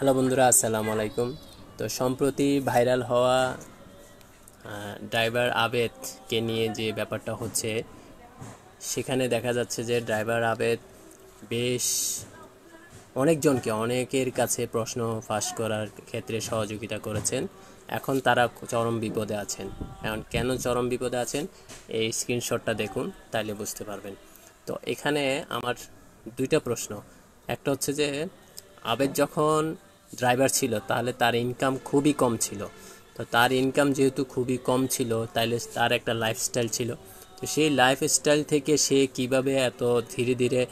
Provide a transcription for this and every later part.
Hello বন্ধুরা, আসসালামু আলাইকুম। তো সম্প্রতি ভাইরাল হওয়া ড্রাইভার আবেদকে নিয়ে যে ব্যাপারটা হচ্ছে, সেখানে দেখা যাচ্ছে যে ড্রাইভার আবেদ বেশ অনেকের কাছে প্রশ্ন ফাঁস করার ক্ষেত্রে সহযোগিতা করেছেন। এখন তারা চরম বিপদে আছেন। এখন কেন চরম বিপদে আছেন, এই স্ক্রিনশটটা দেখুন, তাইলে বুঝতে পারবেন। তো এখানে আমার দুইটা প্রশ্ন। একটা হচ্ছে যে আবেদ যখন ড্রাইভার ছিল তাহলে তার ইনকাম খুবই কম ছিল। তো তার ইনকাম যেহেতু খুবই কম ছিল, তাইলে তার একটা লাইফস্টাইল ছিল। তো সেই লাইফস্টাইল থেকে সে কিভাবে এত ধীরে ধীরে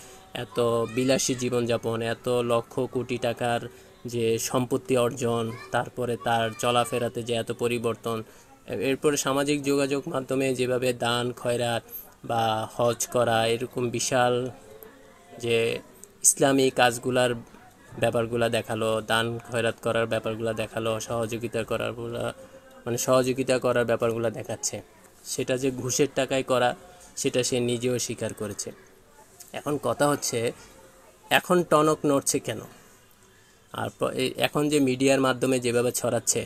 এত বিলাসী জীবনযাপন, এত লক্ষ কোটি টাকার যে সম্পত্তি অর্জন, তারপরে তার চলাফেরাতে যে এত পরিবর্তন, এরপরে সামাজিক যোগাযোগ মাধ্যমে যেভাবে দান খয়রাত বা হজ করা, এরকম বিশাল যে ইসলামী কাজগুলার ব্যাপারগুলো দেখালো, দান খয়রাত করার ব্যাপারগুলো দেখালো, সহযোগিতা করার ব্যাপারগুলো দেখাচ্ছে, সেটা যে ঘুষের টাকায় করা সেটা সে নিজেও স্বীকার করেছে। এখন কথা হচ্ছে, এখন টনক নড়ছে কেন? আর এখন যে মিডিয়ার মাধ্যমে যেভাবে ছড়াচ্ছে,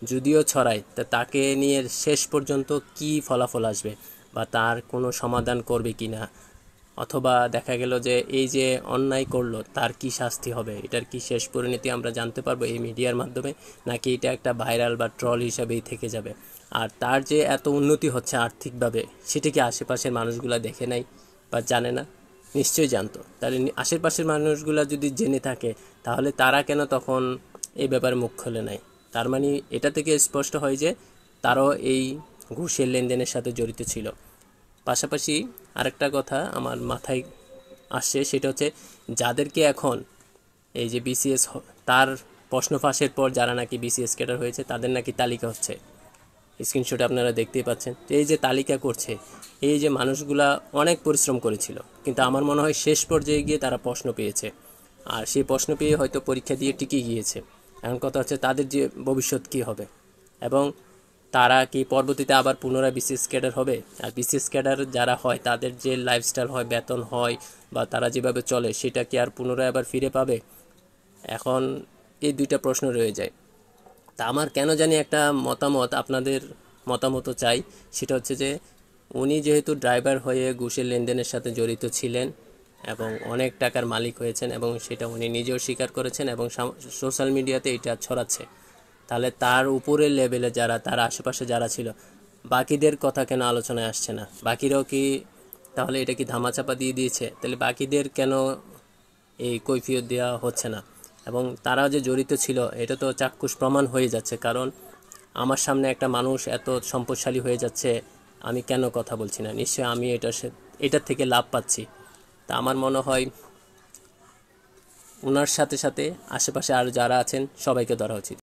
যদিও ছড়ায়, তা তাকে নিয়ে শেষ পর্যন্ত কি ফলাফল আসবে বা তার কোনো সমাধান করবে কি না, অথবা দেখা গেল যে এই যে অন্যায় করলো তার কি শাস্তি হবে, এটার কি শেষ পরিণতি আমরা জানতে পারবো এই মিডিয়ার মাধ্যমে, নাকি এটা একটা ভাইরাল বা ট্রল হিসাবেই থেকে যাবে? আর তার যে এত উন্নতি হচ্ছে আর্থিকভাবে, সেটা কি আশেপাশের মানুষগুলা দেখে নাই বা জানে না? নিশ্চয়ই জানতো। তাহলে আশেপাশের মানুষগুলা যদি জেনে থাকে, তাহলে তারা কেন তখন এই ব্যাপারে মুখ খোলে নাই? তার মানে এটা থেকে স্পষ্ট হয় যে তারাও এই ঘুষের লেনদেনের সাথে জড়িত ছিল। পাশাপাশি আরেকটা কথা আমার মাথায় আসছে, সেটা হচ্ছে যাদেরকে এখন এই যে বিসিএস, তার প্রশ্ন ফাঁসের পর যারা নাকি বিসিএস ক্যাডার হয়েছে, তাদের নাকি তালিকা হচ্ছে, স্ক্রিনশটে আপনারা দেখতেই পাচ্ছেন। তো এই যে তালিকা করছে, এই যে মানুষগুলা অনেক পরিশ্রম করেছিল, কিন্তু আমার মনে হয় শেষ পর্যায়ে গিয়ে তারা প্রশ্ন পেয়েছে, আর সেই প্রশ্ন পেয়ে হয়তো পরীক্ষা দিয়ে টিকে গিয়েছে। এখন কথা হচ্ছে তাদের যে ভবিষ্যৎ কী হবে, এবং তারা কি পরবর্তীতে আবার পুনরায় বিসিএস ক্যাডার হবে? আর বিসিএস ক্যাডার যারা হয় তাদের যে লাইফস্টাইল হয়, বেতন হয়, বা তারা যেভাবে চলে, সেটা কি আর পুনরায় আবার ফিরে পাবে? এখন এই দুইটা প্রশ্ন রয়ে যায়। তা আমার কেন জানি একটা মতামত, আপনাদের মতামতও চাই। সেটা হচ্ছে যে উনি যেহেতু ড্রাইভার হয়ে ঘুষের লেনদেনের সাথে জড়িত ছিলেন এবং অনেক টাকার মালিক হয়েছেন, এবং সেটা উনি নিজেও স্বীকার করেছেন এবং সোশ্যাল মিডিয়াতে এটা ছড়াচ্ছে, তাহলে তার উপরের লেভেলে যারা, তার আশেপাশে যারা ছিল, বাকিদের কথা কেন আলোচনায় আসছে না? বাকিরাও কি তাহলে এটা কি ধামাচাপা দিয়ে দিয়েছে? তাহলে বাকিদের কেন এই কৈফিয়ত দেওয়া হচ্ছে না? এবং তারা যে জড়িত ছিল এটা তো চাক্ষুষ প্রমাণ হয়ে যাচ্ছে, কারণ আমার সামনে একটা মানুষ এত সম্পদশালী হয়ে যাচ্ছে, আমি কেন কথা বলছি না? নিশ্চয়ই আমি এটার থেকে লাভ পাচ্ছি। তা আমার মনে হয় ওনার সাথে সাথে আশেপাশে আরও যারা আছেন সবাইকে ধরা উচিত।